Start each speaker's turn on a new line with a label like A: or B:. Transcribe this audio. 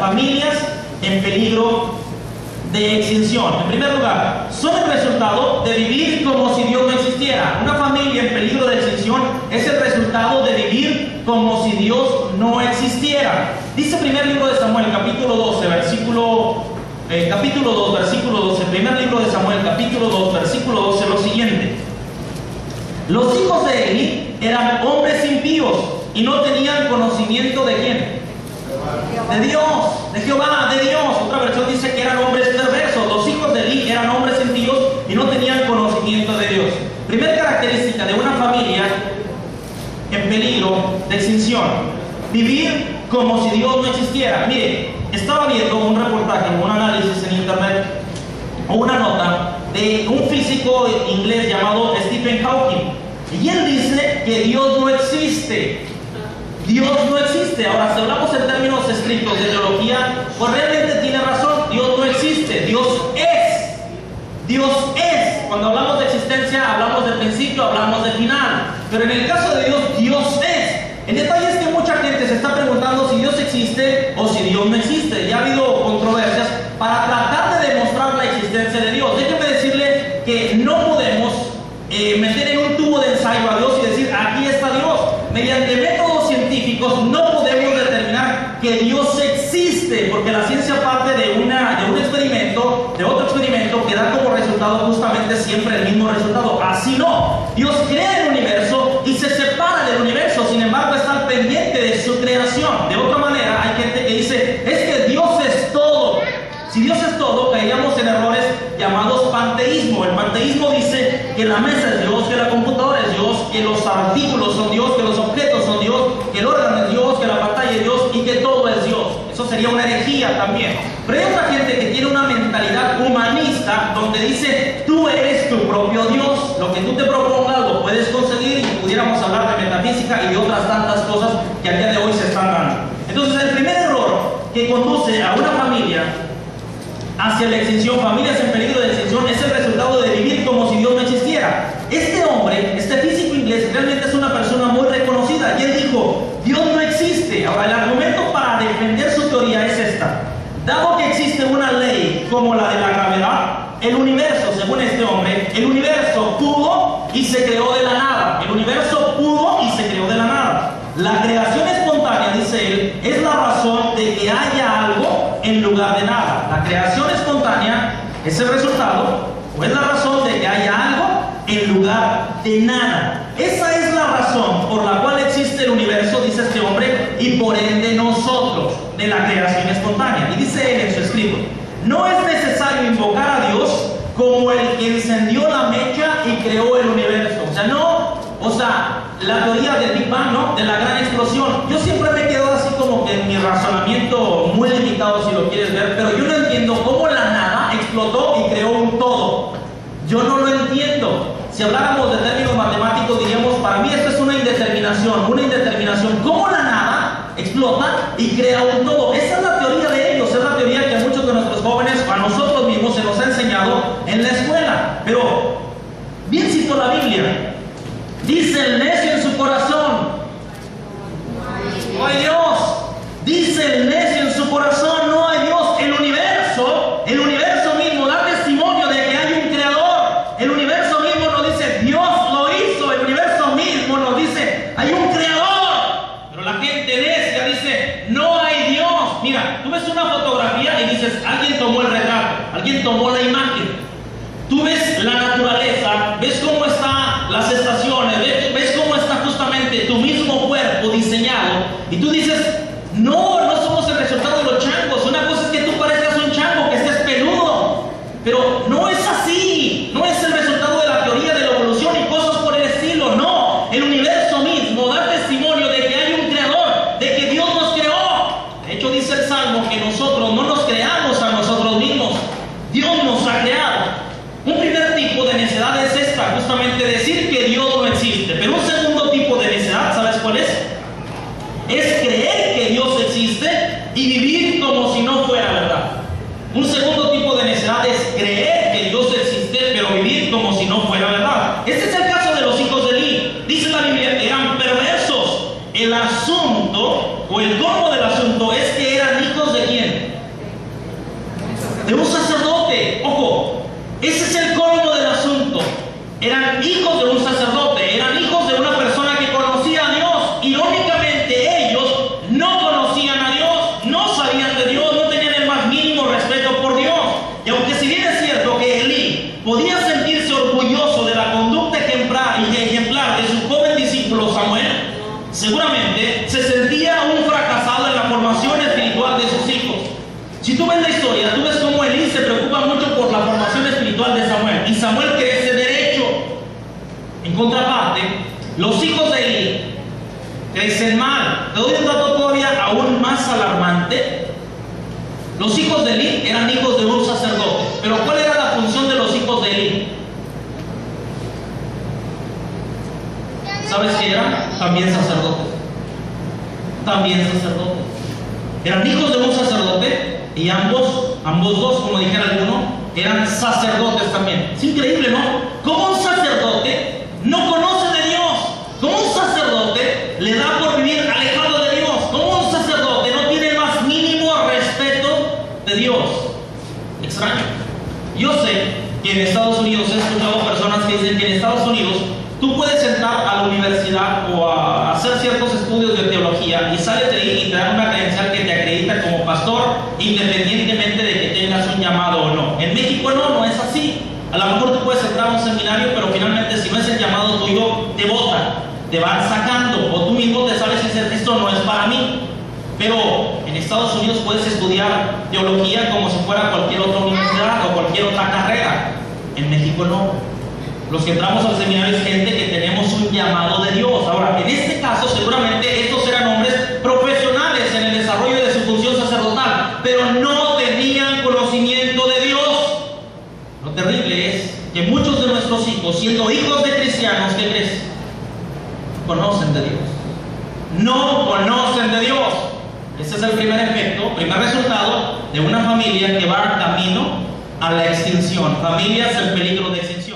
A: Familias en peligro de extinción. En primer lugar, son el resultado de vivir como si Dios no existiera. Una familia en peligro de extinción es el resultado de vivir como si Dios no existiera. Dice primer libro de Samuel, capítulo 12, capítulo 2, versículo 12. Primer libro de Samuel, capítulo 2, versículo 12, lo siguiente. Los hijos de Eli eran hombres impíos y no tenían conocimiento de quién. De Dios, de Jehová, de Dios. Otra versión dice que eran hombres perversos. Los hijos de Eli eran hombres impíos y no tenían conocimiento de Dios. Primera característica de una familia en peligro de extinción: vivir como si Dios no existiera. Mire, estaba viendo un reportaje, un análisis en internet, o una nota de un físico inglés llamado Stephen Hawking, y él dice que Dios no existe. Dios no existe. Ahora, si hablamos en términos estrictos de teología, pues realmente tiene razón. Dios no existe. Dios es. Dios es. Cuando hablamos de existencia, hablamos del principio, hablamos del final. Pero en el caso de Dios, Dios es. El detalle es que mucha gente se está preguntando si Dios existe o si Dios no existe. Ya ha habido controversias para tratar de demostrar la existencia de Dios. Déjeme decirle que no podemos meter en un tubo de ensayo a Dios y decir, aquí está Dios. Mediante métodos científicos no podemos determinar que Dios existe, porque la ciencia parte de un experimento, de otro experimento, que da como resultado justamente siempre el mismo resultado. Así no. Dios crea el universo y se separa del universo, sin embargo está al pendiente de su creación. De otra manera, hay gente que dice, es que Dios es todo. Si Dios es todo, caeríamos en errores llamados panteísmo. El panteísmo dice que la mesa es Dios, que la computadora es Dios, que los artículos son Dios, que los objetos son Dios, que el órgano es Dios, que la pantalla es Dios y que todo es Dios. Eso sería una herejía también. Pero hay otra gente que tiene una mentalidad humanista donde dice, tú eres tu propio Dios. Lo que tú te propongas lo puedes conseguir, y pudiéramos hablar de metafísica y de otras tantas cosas que al día de hoy se están dando. Entonces, el primer error que conduce a una familia hacia la extinción, familias en peligro de extinción, es el resultado de vivir como si Dios no existiera. Este hombre, este físico inglés, realmente es una persona muy reconocida, y él dijo, Dios no existe. Ahora, el argumento para defender su teoría es esta: dado que existe una ley como la de la gravedad, el universo, según este hombre, el universo pudo y se creó de la nada. El universo pudo y se creó de la nada. La creación espontánea, dice él, es la razón de que haya algo en lugar de nada. La creación espontánea es el resultado, o es la razón de que haya algo en lugar de nada. Esa es la razón por la cual existe el universo, dice este hombre, y por ende nosotros, de la creación espontánea. Y dice él en su escrito, no es necesario invocar a Dios como el que encendió la mecha y creó el universo. La teoría del Big Bang, ¿no? De la gran explosión. Yo siempre me he quedado así como que en mi razonamiento muy limitado, si lo quieres ver, pero yo no entiendo cómo la nada explotó y creó un todo. Yo no lo entiendo. Si habláramos de términos matemáticos, diríamos, para mí esto es una indeterminación. ¿Cómo la nada explota y crea un todo? Esa es la teoría de ellos, es la teoría que a muchos de nuestros jóvenes, a nosotros mismos, se nos ha enseñado en la escuela. Pero, bien cito la Biblia. Dice el necio en su corazón, no hay Dios. Dice el necio en su corazón, no hay Dios. El universo mismo da testimonio de que hay un creador. El universo mismo nos dice, Dios lo hizo. El universo mismo nos dice, hay un creador. Pero la gente necia dice, no hay Dios. Mira, tú ves una fotografía y dices, alguien tomó el retrato, alguien tomó la imagen. Tú ves la naturaleza, ves cómo están las estaciones, ves cómo está justamente tu mismo cuerpo diseñado, y tú dices, no somos el resultado de los changos. Una cosa es que tú parezcas un chango, que estés peludo, pero no es así. No es el resultado de la teoría de la evolución y cosas por el estilo. No, el universo mismo da testimonio de que hay un creador, de que Dios nos creó. De hecho, dice el Salmo que nosotros no nos creamos a nosotros mismos, Dios nos ha creado. Un primer tipo de necedad es esta, justamente decir que Dios no existe. Pero un segundo tipo de necedad, ¿sabes cuál es? Es creer que Dios existe y vivir como si no fuera verdad. Un segundo tipo de necedad es creer que Dios existe, pero vivir como si no fuera verdad. Este es el caso de los hijos de Eli. Dice la Biblia que eran perversos. El asunto, o el colmo del asunto, es que eran hijos de ¿quién? de un sacerdote. Ojo, ese es el colmo del asunto. Eran hijos de un sacerdote, eran hijos de una persona que conocía a Dios. Irónicamente, ellos no conocían a Dios, no sabían de Dios, no tenían el más mínimo respeto por Dios. Y aunque si bien es cierto que Elí podía sentirse orgulloso de la conducta ejemplar de su joven discípulo Samuel, seguramente se sentía un fracasado en la formación espiritual de sus hijos. Si tú ves la historia, tú ves cómo Elí se preocupa mucho por la formación espiritual de Samuel, y Samuel crece derecho. En contraparte, los hijos de Elí crecen mal. Te doy un dato todavía aún más alarmante. Los hijos de Elí eran hijos de un sacerdote. Pero ¿cuál era la función de los hijos de Elí? ¿Sabes qué eran? También sacerdotes. También sacerdotes. Eran hijos de un sacerdote y ambos dos, como dijera alguno, eran sacerdotes también. Es increíble, ¿no? ¿Cómo un sacerdote no conoce de Dios? ¿Cómo un sacerdote le da por vivir alejado de Dios? ¿Cómo un sacerdote no tiene el más mínimo respeto de Dios? Extraño. Yo sé que en Estados Unidos he escuchado personas que dicen que en Estados Unidos tú puedes entrar a la universidad o a hacer ciertos estudios de teología y sales de ahí y te dan una credencial que te acredita como pastor, independientemente de que tengas un llamado o no. En México no es así. A lo mejor tú puedes entrar a un seminario, pero finalmente si no es el llamado tuyo, te botan, te van sacando, o tú mismo te sales y dices, esto no es para mí. Pero en Estados Unidos puedes estudiar teología como si fuera cualquier otra universidad o cualquier otra carrera. En México no. Los que entramos al seminario es gente que tenemos un llamado de Dios. Ahora, en este caso, seguramente estos eran hombres profesionales en el desarrollo de su función sacerdotal, pero no tenían conocimiento de Dios. Lo terrible es que muchos de nuestros hijos, siendo hijos de cristianos, ¿qué crees? Conocen de Dios. No conocen de Dios. Ese es el primer efecto, primer resultado de una familia que va camino a la extinción. Familias en peligro de extinción.